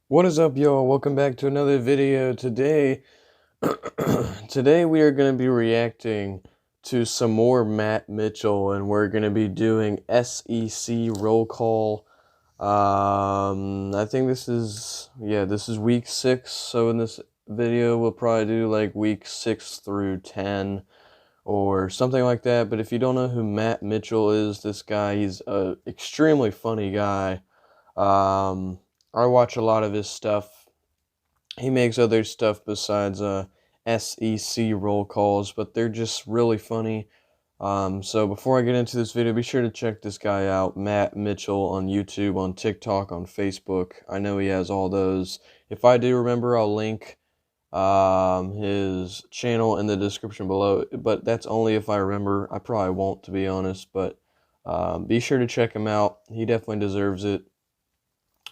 What is up, y'all? Welcome back to another video. Today, today we are going to be reacting to some more Matt Mitchell, and we're going to be doing SEC roll call. I think this is week 6. So in this video, we'll probably do like week 6 through 10 or something like that. But if you don't know who Matt Mitchell is, this guy, he's a extremely funny guy. I watch a lot of his stuff. He makes other stuff besides SEC roll calls, but they're just really funny. So before I get into this video, be sure to check this guy out, Matt Mitchell, on YouTube, on TikTok, on Facebook. I know he has all those. If I do remember, I'll link his channel in the description below, but that's only if I remember. I probably won't, to be honest, but be sure to check him out. He definitely deserves it.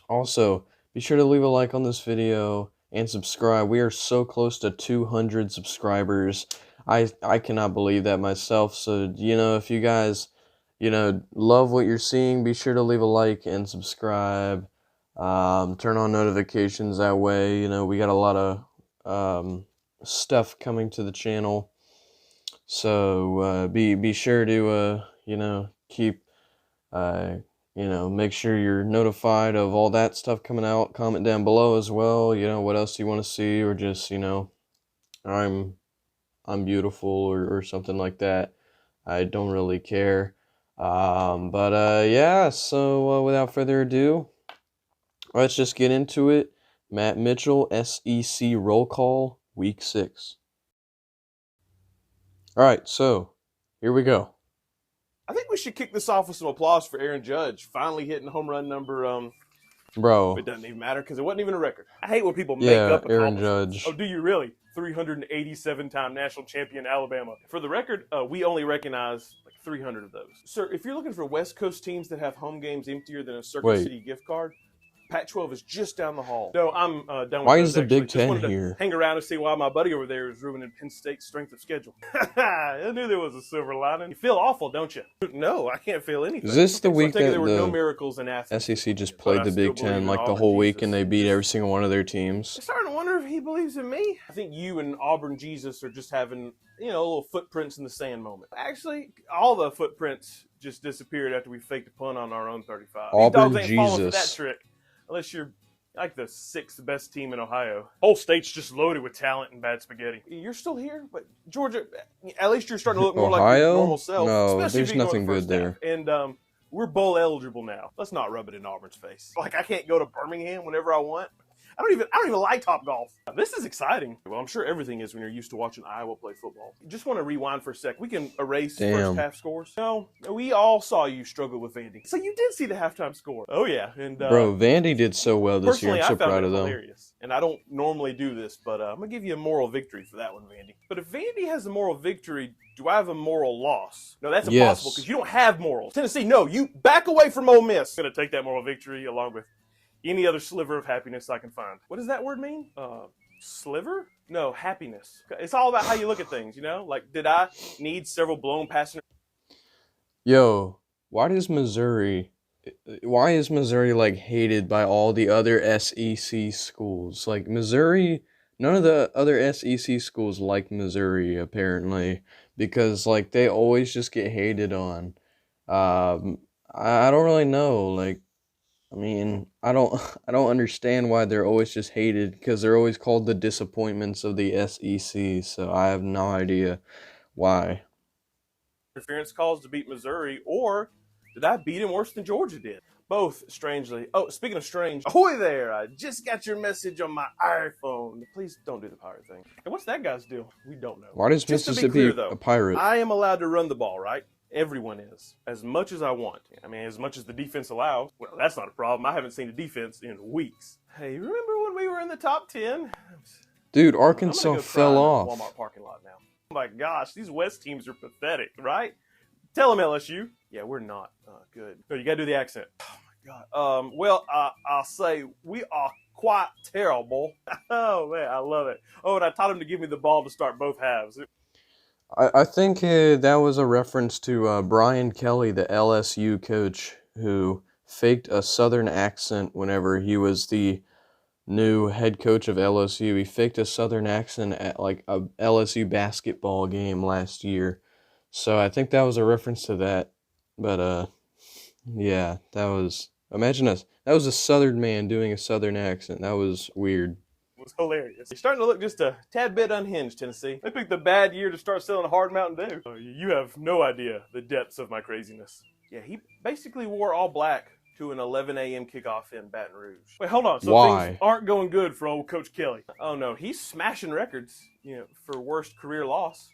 Also, be sure to leave a like on this video and subscribe. We are so close to 200 subscribers. I cannot believe that myself. So, if you guys, love what you're seeing, be sure to leave a like and subscribe. Turn on notifications that way. We got a lot of stuff coming to the channel. So, be sure to, keep make sure you're notified of all that stuff coming out. Comment down below as well, what else you want to see, or just, I'm beautiful or something like that. I don't really care. Yeah, so without further ado, let's just get into it. Matt Mitchell, SEC roll call, week 6. All right, so here we go. I think we should kick this off with some applause for Aaron Judge finally hitting home run number. Bro, it doesn't even matter because it wasn't even a record. I hate when people make up Aaron Judge. Oh, do you really? 387-time national champion Alabama. For the record, we only recognize like 300 of those. Sir, if you're looking for West Coast teams that have home games emptier than a Circuit City gift card, Pac-12 is just down the hall. No, I'm done with Why those, is the actually. Big Just Ten here? Hang around and see why my buddy over there is ruining Penn State's strength of schedule. I knew there was a silver lining. You feel awful, don't you? No, I can't feel anything. Is this the week that that there were no miracles in Athens? SEC just played the Big Ten like the whole week and they beat every single one of their teams? I'm starting to wonder if he believes in me. I think you and Auburn Jesus are just having, little footprints in the sand moment. Actually, all the footprints just disappeared after we faked a punt on our own 35. Auburn These dogs ain't falling for that Jesus. trick unless you're like the 6th best team in Ohio. Whole state's just loaded with talent and bad spaghetti. You're still here, but Georgia, at least you're starting to look more like your normal self. No, there's nothing good there. And we're bowl eligible now. Let's not rub it in Auburn's face. Like I can't go to Birmingham whenever I want. I don't even like Topgolf. This is exciting. Well, I'm sure everything is when you're used to watching Iowa play football. Just want to rewind for a sec. We can erase first half scores. No, we all saw you struggle with Vandy. So you did see the halftime score. Oh yeah, and bro, Vandy did so well this year. I'm so proud of them. Hilarious. And I don't normally do this, but I'm gonna give you a moral victory for that one, Vandy. But if Vandy has a moral victory, do I have a moral loss? No, that's impossible because you don't have morals. Tennessee, no, you back away from Ole Miss. I'm gonna take that moral victory along with any other sliver of happiness I can find. What does that word mean? Sliver? No, happiness. It's all about how you look at things, Like, did I need several blown passenger? Yo, why is Missouri like hated by all the other SEC schools? Like Missouri, none of the other SEC schools like Missouri apparently, because like they always just get hated on. I don't really know, like, I mean, I don't understand why they're always just hated, because they're always called the disappointments of the SEC, so I have no idea why. Interference calls to beat Missouri, or did I beat him worse than Georgia did? Both, strangely. Oh, speaking of strange, ahoy there! I just got your message on my iPhone. Please don't do the pirate thing. And what's that guy's deal? We don't know. Why does Mississippi a pirate? I am allowed to run the ball, right? Everyone is. As much as I want. I mean, as much as the defense allows. Well, that's not a problem. I haven't seen a defense in weeks. Hey, remember when we were in the top 10? Dude, Arkansas fell off. Walmart parking lot now. Oh my gosh, these West teams are pathetic, right? Tell them, LSU. Yeah, we're not. Good. No, you gotta do the accent. Oh my God. Well, I'll say we are quite terrible. Oh man, I love it. Oh, and I taught him to give me the ball to start both halves. I think that was a reference to Brian Kelly, the LSU coach, who faked a Southern accent whenever he was the new head coach of LSU. He faked a Southern accent at like a LSU basketball game last year. So I think that was a reference to that. But yeah, that was a Southern man doing a Southern accent. That was weird. Was hilarious. You're starting to look just a tad bit unhinged, Tennessee. They picked the bad year to start selling hard Mountain Dew. You have no idea the depths of my craziness. Yeah, he basically wore all black to an 11 a.m. kickoff in Baton Rouge. Wait, hold on. So Why? Things aren't going good for old Coach Kelly. Oh no, he's smashing records, for worst career loss.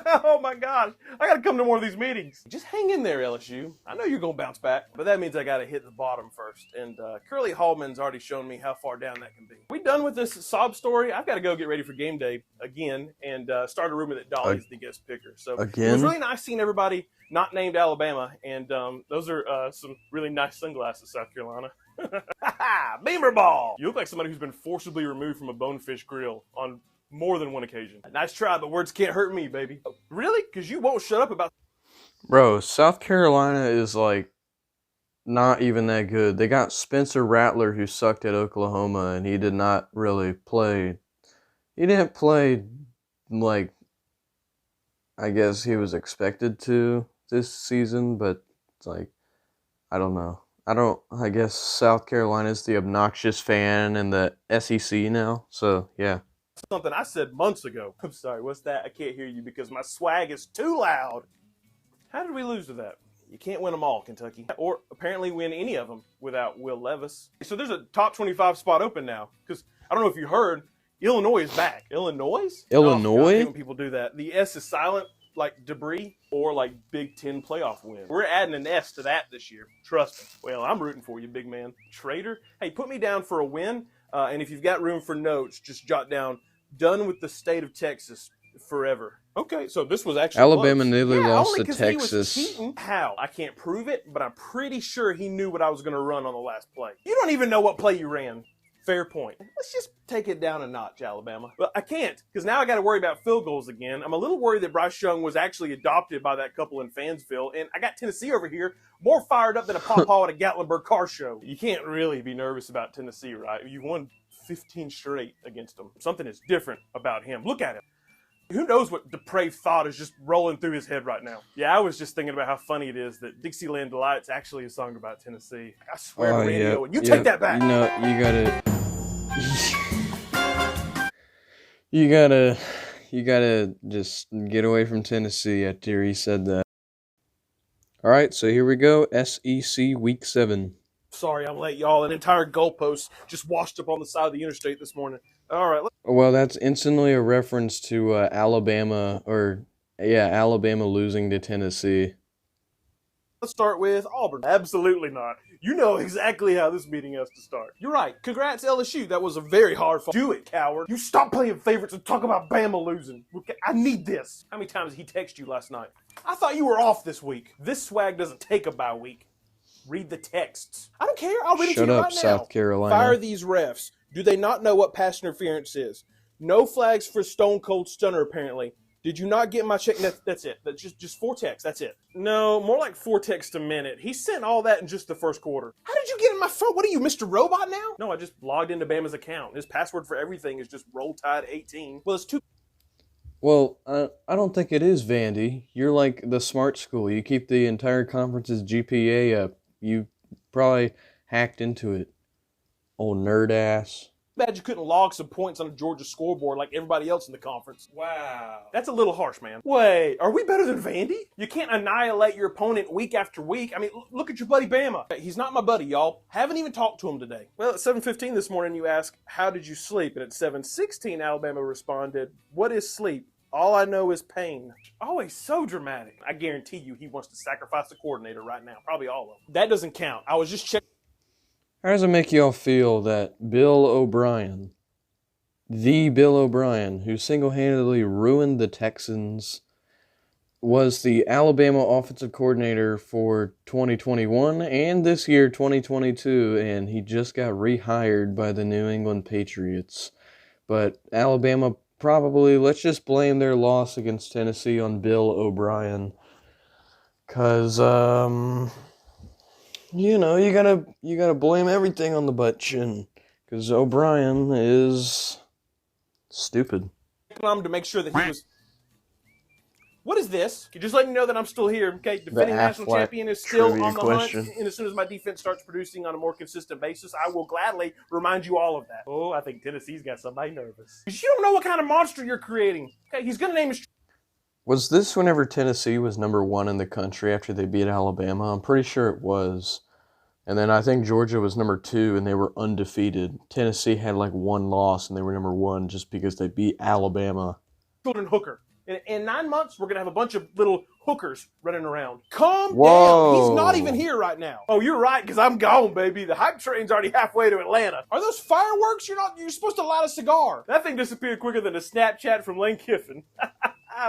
Oh my gosh, I gotta come to more of these meetings. Just hang in there, LSU. I know you're gonna bounce back, but that means I gotta hit the bottom first. And Curly Hallman's already shown me how far down that can be. We done with this sob story? I've got to go get ready for game day again and start a rumor that Dolly's the guest picker. So again? It was really nice seeing everybody not named Alabama, and those are some really nice sunglasses, South Carolina. Beamer ball! You look like somebody who's been forcibly removed from a bonefish grill on more than one occasion. Nice try, but words can't hurt me, baby. Really? Because you won't shut up about... Bro, South Carolina is like not even that good. They got Spencer Rattler, who sucked at Oklahoma, and he did not really play. He didn't play like I guess he was expected to this season, but it's like, I don't know. I guess South Carolina's the obnoxious fan in the SEC now, so yeah. Something I said months ago. I'm sorry, what's that? I can't hear you because my swag is too loud. How did we lose to that? You can't win them all, Kentucky. Or apparently win any of them without Will Levis. So there's a top 25 spot open now. Because I don't know if you heard, Illinois is back. Illinois? Illinois? Oh, I hate when people do that. The S is silent, like debris, or like Big Ten playoff win. We're adding an S to that this year. Trust me. Well, I'm rooting for you, big man. Traitor. Hey, put me down for a win. And if you've got room for notes, just jot down, done with the state of Texas forever. Okay, so this was actually Alabama close. nearly lost only to 'cause Texas. He was cheating. How? I can't prove it, but I'm pretty sure he knew what I was going to run on the last play. You don't even know what play you ran. Fair point. Let's just take it down a notch, Alabama. Well, I can't, because now I got to worry about field goals again. I'm a little worried that Bryce Young was actually adopted by that couple in Fansville, and I got Tennessee over here more fired up than a pawpaw at a Gatlinburg car show. You can't really be nervous about Tennessee, right? You won 15 straight against them. Something is different about him. Look at him. Who knows what depraved thought is just rolling through his head right now? Yeah, I was just thinking about how funny it is that Dixieland Delight's actually a song about Tennessee. I swear to radio, and you take that back. No, you gotta just get away from Tennessee after he said that. All right, so here we go. SEC Week 7. Sorry, I'm late, y'all. An entire goalpost just washed up on the side of the interstate this morning. All right. Well, that's instantly a reference to Alabama losing to Tennessee. Let's start with Auburn. Absolutely not. You know exactly how this meeting has to start. You're right. Congrats, LSU. That was a very hard fight. Do it, coward. You stop playing favorites and talk about Bama losing. Okay, I need this. How many times did he text you last night? I thought you were off this week. This swag doesn't take a bye week. Read the texts. I don't care. I'll read it to you right now. Shut up, South Carolina. Fire these refs. Do they not know what pass interference is? No flags for Stone Cold Stunner, apparently. Did you not get my check? That's it. That's just 4 texts. That's it. No, more like 4 texts a minute. He sent all that in just the first quarter. How did you get in my phone? What are you, Mr. Robot now? No, I just logged into Bama's account. His password for everything is just Roll Tide 18. Well, it's too... Well, I don't think it is, Vandy. You're like the smart school. You keep the entire conference's GPA up. You probably hacked into it. Old nerd ass. Bad you couldn't log some points on a Georgia scoreboard like everybody else in the conference. Wow. That's a little harsh, man. Wait, are we better than Vandy? You can't annihilate your opponent week after week. I mean, look at your buddy Bama. He's not my buddy, y'all. Haven't even talked to him today. Well, at 7:15 this morning, you ask, how did you sleep? And at 7:16, Alabama responded, what is sleep? All I know is pain. Always so dramatic. I guarantee you he wants to sacrifice the coordinator right now. Probably all of them. That doesn't count. I was just checking. How does it make y'all feel that Bill O'Brien, the Bill O'Brien, who single-handedly ruined the Texans, was the Alabama offensive coordinator for 2021 and this year, 2022, and he just got rehired by the New England Patriots. But Alabama probably, let's just blame their loss against Tennessee on Bill O'Brien. Because, you gotta blame everything on the butt chin. Because O'Brien is stupid. To make sure that he was... What is this? Just letting you know that I'm still here. Okay, defending national champion is still on the hunt. And as soon as my defense starts producing on a more consistent basis, I will gladly remind you all of that. Oh, I think Tennessee's got somebody nervous. You don't know what kind of monster you're creating. Okay, he's going to name his... Was this whenever Tennessee was #1 in the country after they beat Alabama? I'm pretty sure it was. And then I think Georgia was #2 and they were undefeated. Tennessee had like 1 loss and they were #1 just because they beat Alabama. Children hooker. In 9 months, we're going to have a bunch of little hookers running around. Calm down. He's not even here right now. Oh, you're right, because I'm gone, baby. The hype train's already halfway to Atlanta. Are those fireworks? You're supposed to light a cigar. That thing disappeared quicker than a Snapchat from Lane Kiffin.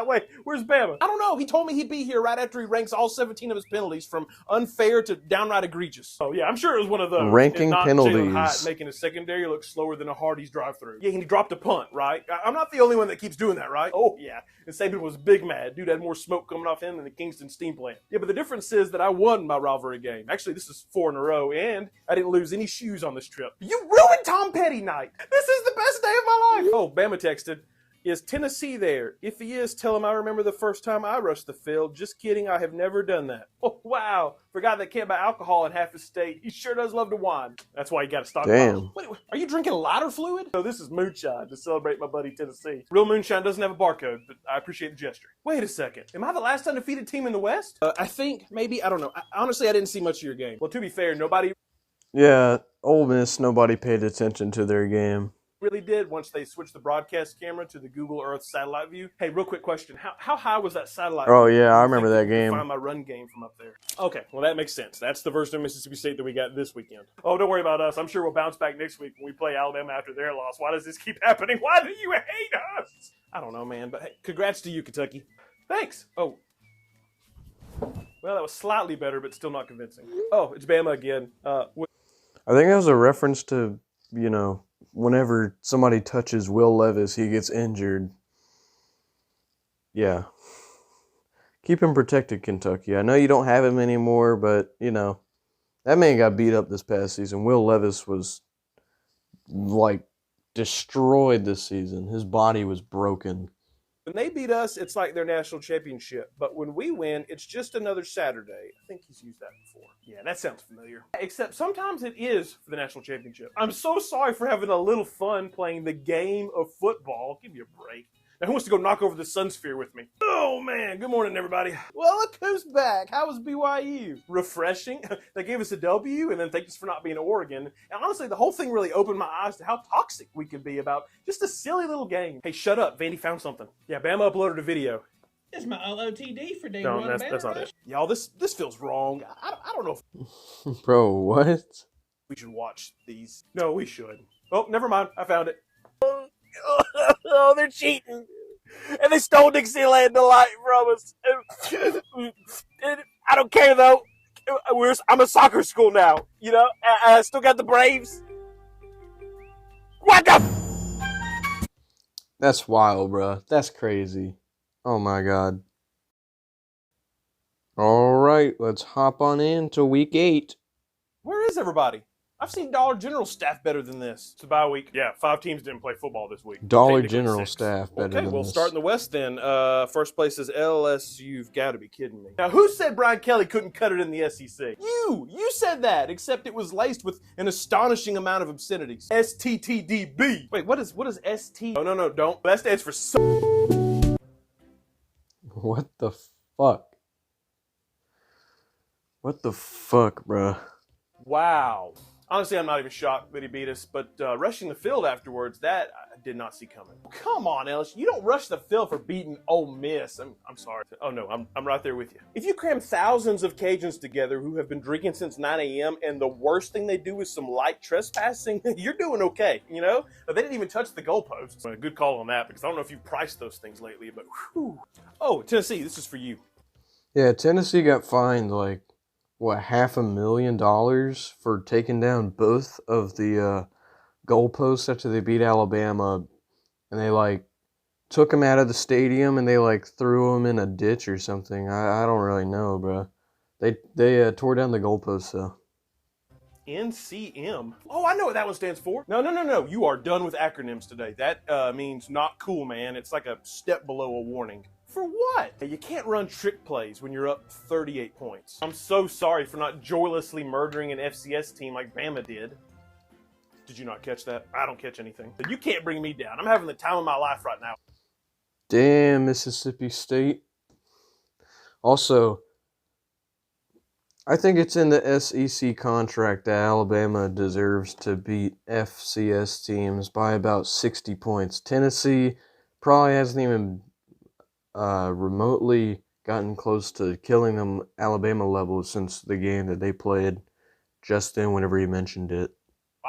Wait, where's Bama? I don't know. He told me he'd be here right after he ranks all 17 of his penalties from unfair to downright egregious. Oh, yeah, I'm sure it was one of those. Ranking penalties. Jalen Hyatt making a secondary look slower than a Hardee's drive-thru. Yeah, and he dropped a punt, right? I'm not the only one that keeps doing that, right? Oh, yeah. And Saban was big mad. Dude had more smoke coming off him than the Kingston steam plant. Yeah, but the difference is that I won my rivalry game. Actually, this is 4 in a row, and I didn't lose any shoes on this trip. You ruined Tom Petty night. This is the best day of my life. Oh, Bama texted. Is Tennessee there? If he is, tell him I remember the first time I rushed the field. Just kidding, I have never done that. Oh, wow. Forgot they can't buy alcohol in half his state. He sure does love to wine. That's why you got to stock bottles. Wait, are you drinking lighter fluid? No, this is moonshine to celebrate my buddy Tennessee. Real moonshine doesn't have a barcode, but I appreciate the gesture. Wait a second. Am I the last undefeated team in the West? I think, maybe, I don't know. Honestly, I didn't see much of your game. Well, to be fair, nobody... Yeah, Ole Miss, nobody paid attention to their game. Really did once they switched the broadcast camera to the Google Earth satellite view. Hey, real quick question. How high was that satellite view? Oh, yeah, I remember that game. Find my run game from up there. Okay, well, that makes sense. That's the version of Mississippi State that we got this weekend. Oh, don't worry about us. I'm sure we'll bounce back next week when we play Alabama after their loss. Why does this keep happening? Why do you hate us? I don't know, man, but hey, congrats to you, Kentucky. Thanks. Oh. Well, that was slightly better, but still not convincing. Oh, it's Bama again. I think that was a reference to, whenever somebody touches Will Levis, he gets injured. Yeah. Keep him protected, Kentucky. I know you don't have him anymore, but, that man got beat up this past season. Will Levis was, destroyed this season. His body was broken. When they beat us, it's like their national championship. But when we win, it's just another Saturday. I think he's used that before. Yeah, that sounds familiar. Except sometimes it is for the national championship. I'm so sorry for having a little fun playing the game of football. Give me a break. Now, who wants to go knock over the Sun Sphere with me? Oh, man. Good morning, everybody. Well, look who's back. How was BYU? Refreshing. They gave us a W and then thanked us for not being Oregon. And honestly, the whole thing really opened my eyes to how toxic we could be about just a silly little game. Hey, shut up. Vandy found something. Yeah, Bama uploaded a video. It's my OOTD for day no, one. That's not it. Y'all, this feels wrong. I don't know if... Bro, what? We should watch these. No, we should. Oh, never mind. I found it. Oh, they're cheating. And they stole Dixieland Delight from us. I don't care, though. I'm a soccer school now, I still got the Braves. What the? That's wild, bro. That's crazy. Oh, my God. All right, let's hop on into week 8. Where is everybody? I've seen Dollar General staff better than this. It's a bye week. Yeah, 5 teams didn't play football this week. Dollar General staff better than this. Okay, we'll start in the West then. First place is LSU. You've got to be kidding me. Now, who said Brian Kelly couldn't cut it in the SEC? You said that, except it was laced with an astonishing amount of obscenities. STTDB. Wait, what is ST? Oh, no, don't. That stands for so. What the fuck? What the fuck, bruh? Wow. Honestly, I'm not even shocked that he beat us, but rushing the field afterwards, that I did not see coming. Come on, Ellis. You don't rush the field for beating Ole Miss. I'm sorry. Oh, no, I'm right there with you. If you cram thousands of Cajuns together who have been drinking since 9 a.m. and the worst thing they do is some light trespassing, you're doing okay, They didn't even touch the goalposts. A good call on that, because I don't know if you've priced those things lately, but whew. Oh, Tennessee, this is for you. Yeah, Tennessee got fined, $500,000 for taking down both of the goalposts after they beat Alabama, and they took them out of the stadium and they threw them in a ditch or something. I don't really know, bro. They tore down the goalposts though. NCM. Oh, I know what that one stands for. No. You are done with acronyms today. That means not cool, man. It's like a step below a warning. For what? You can't run trick plays when you're up 38 points. I'm so sorry for not joylessly murdering an FCS team like Bama did. Did you not catch that? I don't catch anything. You can't bring me down. I'm having the time of my life right now. Damn, Mississippi State. Also, I think it's in the SEC contract that Alabama deserves to beat FCS teams by about 60 points. Tennessee probably hasn't even remotely gotten close to killing them Alabama level since the game that they played just then whenever he mentioned it.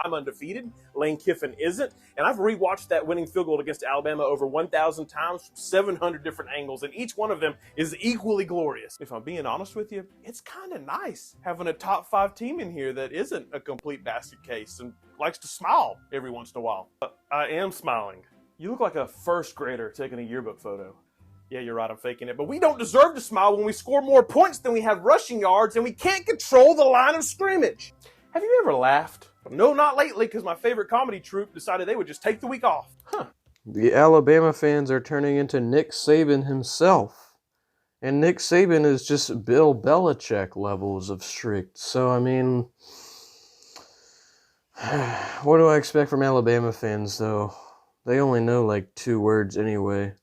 I'm undefeated. Lane Kiffin isn't. And I've rewatched that winning field goal against Alabama over 1,000 times from 700 different angles, and each one of them is equally glorious. If I'm being honest with you, it's kind of nice having a top 5 team in here that isn't a complete basket case and likes to smile every once in a while. I am smiling. You look like a first grader taking a yearbook photo. Yeah, you're right, I'm faking it. But we don't deserve to smile when we score more points than we have rushing yards and we can't control the line of scrimmage. Have you ever laughed? No, not lately, because my favorite comedy troupe decided they would just take the week off. The Alabama fans are turning into Nick Saban himself. And Nick Saban is just Bill Belichick levels of strict. So, I mean, what do I expect from Alabama fans, though? They only know like 2 words anyway.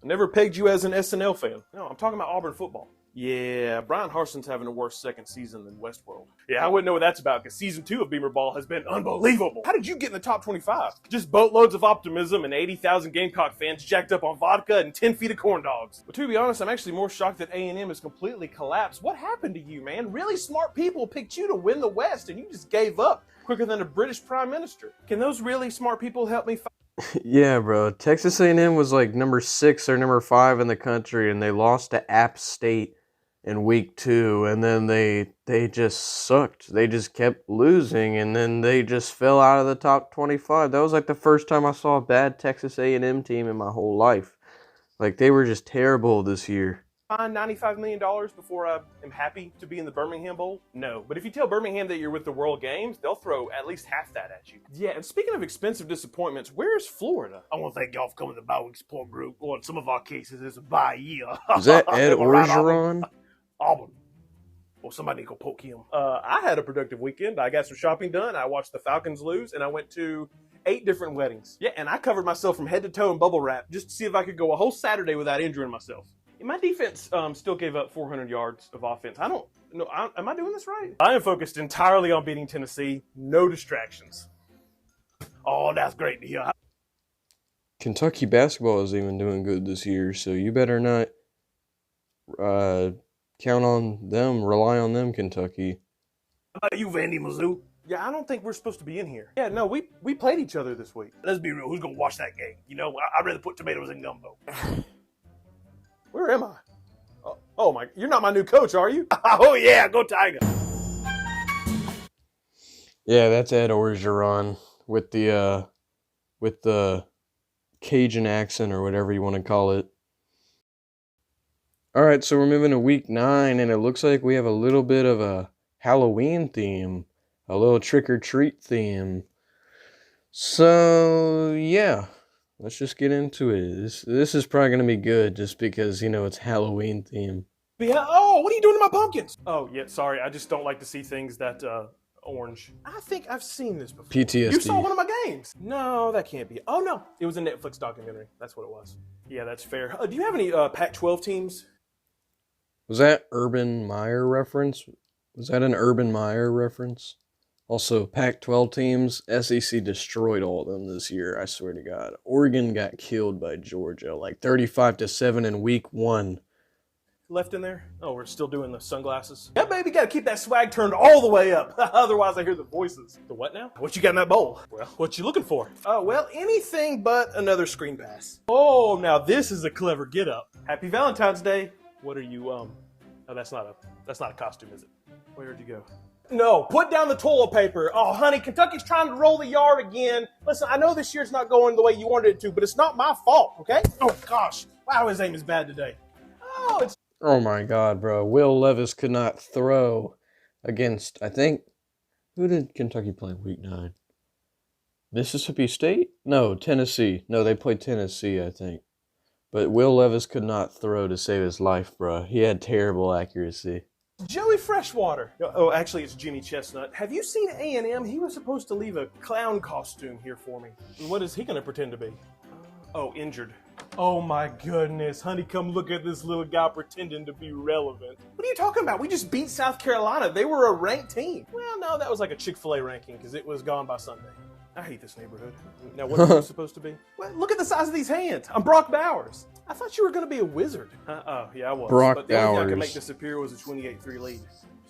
I never pegged you as an SNL fan. No, I'm talking about Auburn football. Yeah, Brian Harson's having a worse second season than Westworld. Yeah, I wouldn't know what that's about because season 2 of Beamer Ball has been unbelievable. How did you get in the top 25? Just boatloads of optimism and 80,000 Gamecock fans jacked up on vodka and 10 feet of corn dogs. But to be honest, I'm actually more shocked that A&M has completely collapsed. What happened to you, man? Really smart people picked you to win the West and you just gave up quicker than a British Prime Minister. Can those really smart people help me Yeah, bro. Texas A&M was like number 6 or number 5 in the country, and they lost to App State in week 2, and then they just sucked. They just kept losing, and then they just fell out of the top 25. That was like the first time I saw a bad Texas A&M team in my whole life. Like, they were just terrible this year. Find $95 million before I am happy to be in the Birmingham Bowl? No. But if you tell Birmingham that you're with the World Games, they'll throw at least half that at you. Yeah, and speaking of expensive disappointments, where's Florida? I want to thank y'all for coming to the Bowing Support Group, or in some of our cases, it's a Bahia. Is that Ed Orgeron? Auburn. Well, somebody go poke him. I had a productive weekend. I got some shopping done. I watched the Falcons lose, and I went to 8 different weddings. Yeah, and I covered myself from head to toe in bubble wrap just to see if I could go a whole Saturday without injuring myself. My defense still gave up 400 yards of offense. I don't know. Am I doing this right? I am focused entirely on beating Tennessee. No distractions. Oh, that's great to hear. Kentucky basketball is even doing good this year, so you better not count on them, rely on them, Kentucky. How about you, Vandy Mizzou? Yeah, I don't think we're supposed to be in here. Yeah, no, we played each other this week. Let's be real. Who's going to watch that game? You know, I'd rather put tomatoes in gumbo. Where am I? Oh my, you're not my new coach, are you? Oh yeah, go Tiger. Yeah, that's Ed Orgeron with the Cajun accent or whatever you want to call it. All right, so we're moving to week 9, and it looks like we have a little bit of a Halloween theme, a little trick-or-treat theme. So, yeah, let's just get into it. This is probably going to be good just because, you know, it's Halloween theme. Yeah, oh, what are you doing to my pumpkins? Oh, yeah, sorry, I just don't like to see things that, orange. I think I've seen this before. PTSD. You saw one of my games. No, that can't be. Oh, no, it was a Netflix documentary. That's what it was. Yeah, that's fair. Do you have any Pac-12 teams? Was that Urban Meyer reference? Was that an Urban Meyer reference? Also, Pac-12 teams, SEC destroyed all of them this year, I swear to God. Oregon got killed by Georgia, like 35-7 in week 1. Left in there? Oh, we're still doing the sunglasses. Yeah, baby, gotta keep that swag turned all the way up. Otherwise, I hear the voices. The what now? What you got in that bowl? Well, what you looking for? Oh, well, anything but another screen pass. Oh, now this is a clever get-up. Happy Valentine's Day. What are you, Oh, that's not a costume, is it? Where'd you go? No, put down the toilet paper. Oh, honey, Kentucky's trying to roll the yard again. Listen, I know this year's not going the way you wanted it to, but it's not my fault, okay? Oh, gosh. Wow, his aim is bad today. Oh, it's... Oh my God, bro. Will Levis could not throw against, I think, Who did Kentucky play in week 9? Mississippi State? No, Tennessee. No, they played Tennessee, I think. But Will Levis could not throw to save his life, bruh. He had terrible accuracy. Joey Freshwater. Oh, actually, it's Jimmy Chestnut. Have you seen A&M? He was supposed to leave a clown costume here for me. What is he going to pretend to be? Oh, injured. Oh my goodness, honey, come look at this little guy pretending to be relevant. What are you talking about? We just beat South Carolina. They were a ranked team. Well, no, that was like a Chick-fil-A ranking because it was gone by Sunday. I hate this neighborhood. Now, what are you supposed to be? Well, look at the size of these hands. I'm Brock Bowers. I thought you were going to be a wizard. Oh, yeah, I was. Brock but the only thing I Bowers. could make this appear was a 28-3 lead.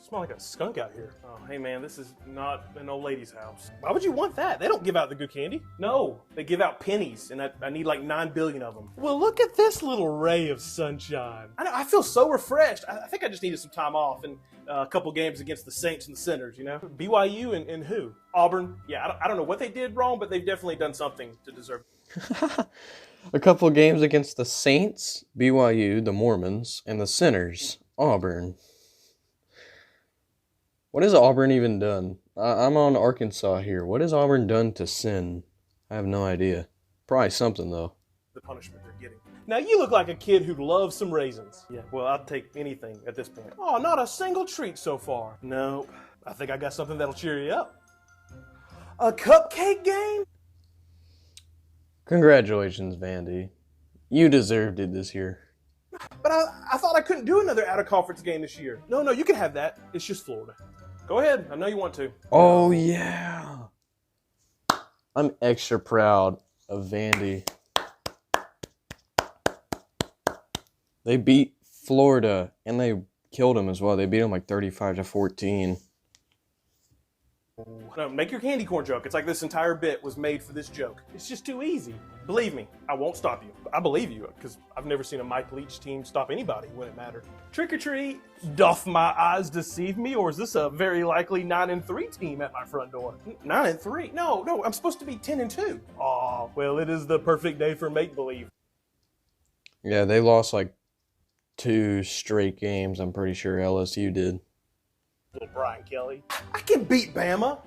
Smell like a skunk out here. Oh, hey man, this is not an old lady's house. Why would you want that? They don't give out the good candy. No, they give out pennies, and I need like 9 billion of them. Well, look at this little ray of sunshine. I know, I feel so refreshed. I think I just needed some time off and a couple games against the Saints and the Sinners, you know? BYU and who? Auburn. Yeah, I don't know what they did wrong, but they've definitely done something to deserve it. A couple games against the Saints, BYU, the Mormons, and the Sinners, Auburn. What has Auburn even done? I'm on Arkansas here. What has Auburn done to sin? I have no idea. Probably something, though. The punishment they're getting. Now, you look like a kid who loves some raisins. Yeah, well, I'd take anything at this point. Oh, not a single treat so far. Nope. I think I got something that'll cheer you up. A cupcake game? Congratulations, Vandy. You deserved it this year. But I thought I couldn't do another out-of-conference game this year. No, you can have that. It's just Florida. Go ahead. I know you want to. Oh, yeah. I'm extra proud of Vandy. They beat Florida, and they killed them as well. They beat them like 35-14. No, make your candy corn joke. It's like this entire bit was made for this joke. It's just too easy. Believe me, I won't stop you. I believe you, because I've never seen a Mike Leach team stop anybody when it mattered. Trick or treat. Doth my eyes deceive me, or is this a very likely 9-3 team at my front door? 9-3? No, I'm supposed to be 10-2. Aw, well, it is the perfect day for make-believe. Yeah, they lost like 2 straight games, I'm pretty sure LSU did. Little Brian Kelly. I can beat Bama.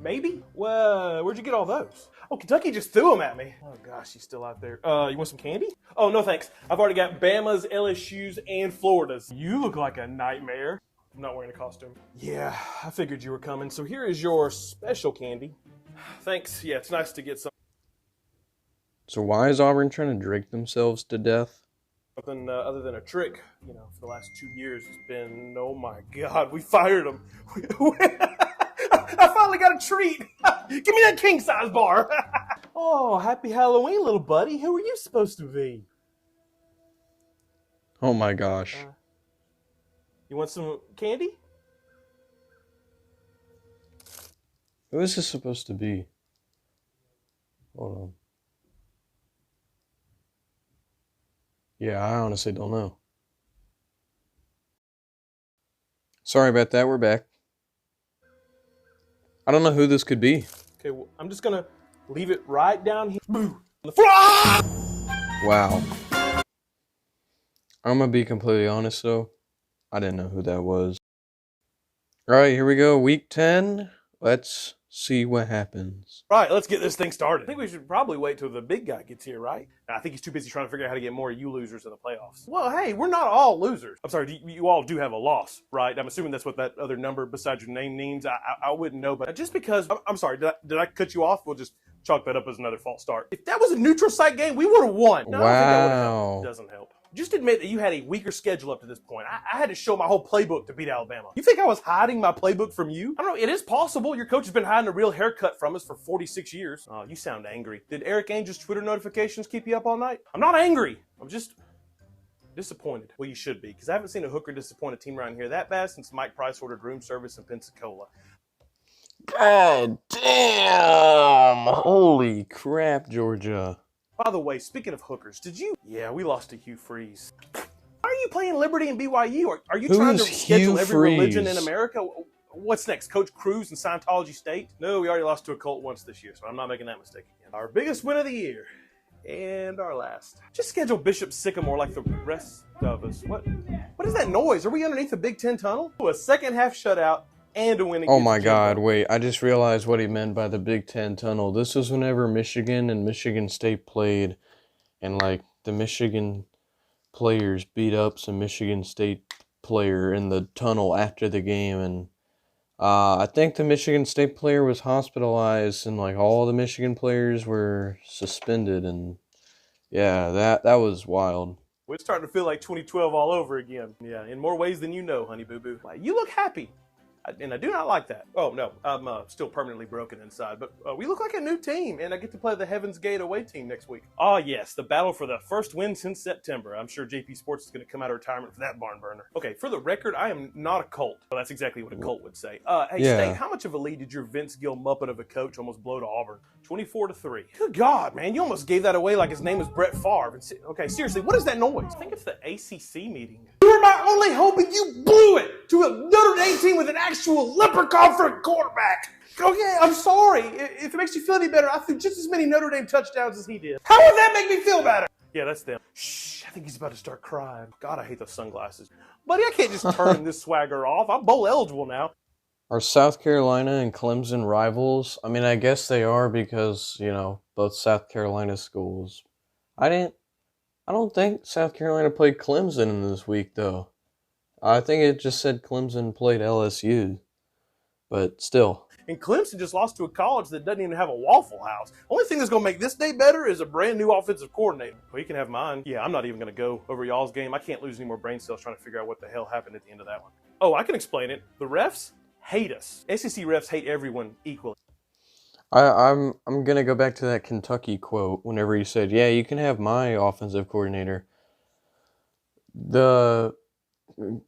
Maybe? Well, where'd you get all those? Oh, Kentucky just threw them at me. Oh gosh, he's still out there. You want some candy? Oh, no thanks. I've already got Bama's, LSU's, and Florida's. You look like a nightmare. I'm not wearing a costume. Yeah, I figured you were coming. So here is your special candy. Thanks. Yeah, it's nice to get some. So why is Auburn trying to drink themselves to death? Something other than a trick, you know, for the last 2 years it's been, oh my God, we fired him. I finally got a treat. Give me that king size bar. Oh, happy Halloween, little buddy. Who are you supposed to be? Oh my gosh. You want some candy? Who is this supposed to be? Hold on. Yeah, I honestly don't know. Sorry about that, we're back. I don't know who this could be. Okay, well, I'm just gonna leave it right down here. Boo! On the floor. Wow. I'm gonna be completely honest though. I didn't know who that was. Alright, here we go. Week 10. Let's see what happens. Right, let's get this thing started. I think we should probably wait till the big guy gets here, right? I think he's too busy trying to figure out how to get more of you losers in the playoffs. Well, hey, we're not all losers. I'm sorry, you all do have a loss, right? I'm assuming that's what that other number beside your name means. I wouldn't know, but just because, I'm sorry, did I cut you off? We'll just chalk that up as another false start. If that was a neutral site game, we would have won. No, I don't think that would've helped. It doesn't help. Just admit that you had a weaker schedule up to this point. I had to show my whole playbook to beat Alabama. You think I was hiding my playbook from you? I don't know. It is possible. Your coach has been hiding a real haircut from us for 46 years. Oh, you sound angry. Did Eric Ainge's Twitter notifications keep you up all night? I'm not angry. I'm just disappointed. Well, you should be, because I haven't seen a hooker disappoint a team around here that bad since Mike Price ordered room service in Pensacola. God damn! Holy crap, Georgia. By the way, speaking of hookers, Yeah, we lost to Hugh Freeze. Are you playing Liberty and BYU? Are you trying to schedule every religion in America? What's next, Coach Cruz and Scientology State? No, we already lost to a cult once this year, so I'm not making that mistake again. Our biggest win of the year. And our last. Just schedule Bishop Sycamore like the rest of us. What is that noise? Are we underneath the Big Ten tunnel? A second half shutout and a win Oh against my God, Jimbo. wait, I just realized what he meant by the Big Ten tunnel. This was whenever Michigan and Michigan State played, and like the Michigan players beat up some Michigan State player in the tunnel after the game, and I think the Michigan State player was hospitalized, and like all the Michigan players were suspended, and yeah, that was wild. We're starting to feel like 2012 all over again. Yeah, in more ways than you know, honey boo boo. You look happy. And I do not like that. Oh, no, I'm still permanently broken inside. But we look like a new team, and I get to play the Heaven's Gate away team next week. Oh, yes, the battle for the first win since September. I'm sure JP Sports is going to come out of retirement for that barn burner. Okay, for the record, I am not a cult. Well, that's exactly what a cult would say. Hey, Yeah. State, how much of a lead did your Vince Gill Muppet of a coach almost blow to Auburn? 24-3. Good God, man, you almost gave that away like his name was Brett Favre. Okay, seriously, what is that noise? I think it's the ACC meeting. You were my only hope, and you blew it to a Notre Dame team with an actual leprechaun for a quarterback. Okay, I'm sorry. If it makes you feel any better, I threw just as many Notre Dame touchdowns as he did. How would that make me feel better? Yeah, that's them. Shh, I think he's about to start crying. God, I hate those sunglasses. Buddy, I can't just turn this swagger off. I'm bowl eligible now. Are South Carolina and Clemson rivals? I mean, I guess they are because, you know, both South Carolina schools. I don't think South Carolina played Clemson in this week, though. I think it just said Clemson played LSU. But still. And Clemson just lost to a college that doesn't even have a Waffle House. Only thing that's going to make this day better is a brand new offensive coordinator. Well, you can have mine. Yeah, I'm not even going to go over y'all's game. I can't lose any more brain cells trying to figure out what the hell happened at the end of that one. Oh, I can explain it. The refs hate us. SEC refs hate everyone equally. I'm gonna go back to that Kentucky quote whenever he said, yeah, you can have my offensive coordinator. The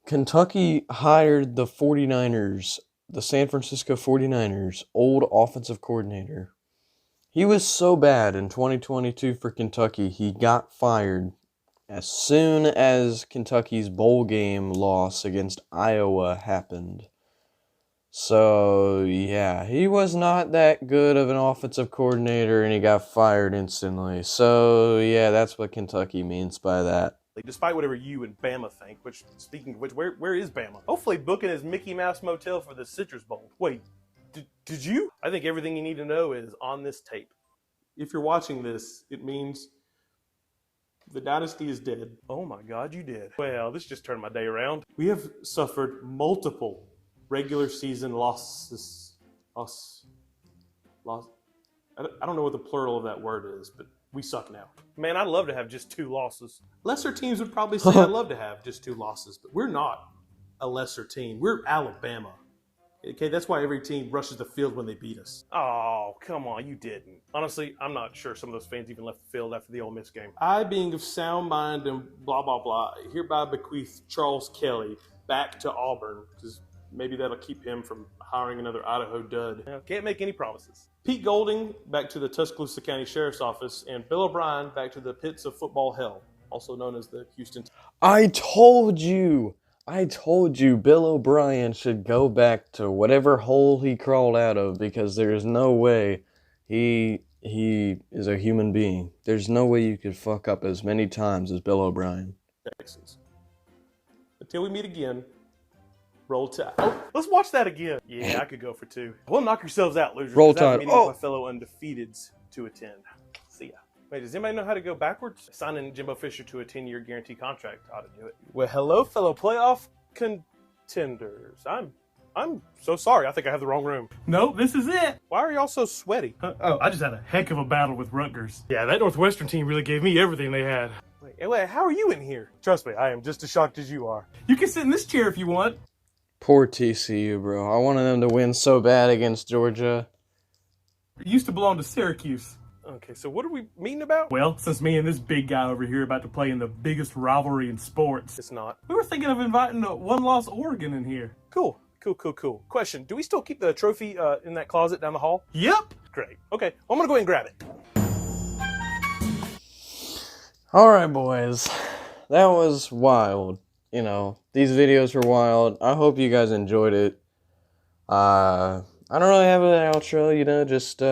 Kentucky hired the 49ers, the San Francisco 49ers, old offensive coordinator. He was so bad in 2022 for Kentucky, he got fired as soon as Kentucky's bowl game loss against Iowa happened. So, yeah, he was not that good of an offensive coordinator, and he got fired instantly. So, yeah, that's what Kentucky means by that. Despite whatever you and Bama think, which, speaking of which, where is Bama? Hopefully booking his Mickey Mouse Motel for the Citrus Bowl. Wait, did you? I think everything you need to know is on this tape. If you're watching this, it means the dynasty is dead. Oh my God, you did. Well, this just turned my day around. We have suffered multiple regular season losses. I don't know what the plural of that word is, but we suck now. Man, I'd love to have just 2 losses. Lesser teams would probably say I'd love to have just 2 losses, but we're not a lesser team. We're Alabama. Okay, that's why every team rushes the field when they beat us. Oh, come on, you didn't. Honestly, I'm not sure some of those fans even left the field after the Ole Miss game. I, being of sound mind and blah, blah, blah, hereby bequeath Charles Kelly back to Auburn, because maybe that'll keep him from hiring another Idaho dud. Can't make any promises. Pete Golding back to the Tuscaloosa County Sheriff's Office, and Bill O'Brien back to the pits of football hell, also known as the Houston. I told you Bill O'Brien should go back to whatever hole he crawled out of, because there's no way he is a human being. There's no way you could fuck up as many times as Bill O'Brien. Texans. Until we meet again, roll Tide. Oh, let's watch that again. Yeah, I could go for 2. Well, knock yourselves out, losers. Roll 'cause I have a Tide. meeting Oh. with my fellow undefeateds to attend. See ya. Wait, does anybody know how to go backwards? Signing Jimbo Fisher to a 10-year guarantee contract ought to do it. Well, hello, fellow playoff contenders. I'm so sorry. I think I have the wrong room. Nope, this is it. Why are y'all so sweaty? I just had a heck of a battle with Rutgers. Yeah, that Northwestern team really gave me everything they had. Wait, how are you in here? Trust me, I am just as shocked as you are. You can sit in this chair if you want. Poor TCU, bro. I wanted them to win so bad against Georgia. It used to belong to Syracuse. Okay, so what are we meeting about? Well, since me and this big guy over here are about to play in the biggest rivalry in sports, It's not. we were thinking of inviting a one-loss Oregon in here. Cool. Question, do we still keep the trophy in that closet down the hall? Yep. Great. Okay, well, I'm going to go ahead and grab it. Alright, boys. That was wild. You know, these videos were wild. I hope you guys enjoyed it. I don't really have an outro, you know, just,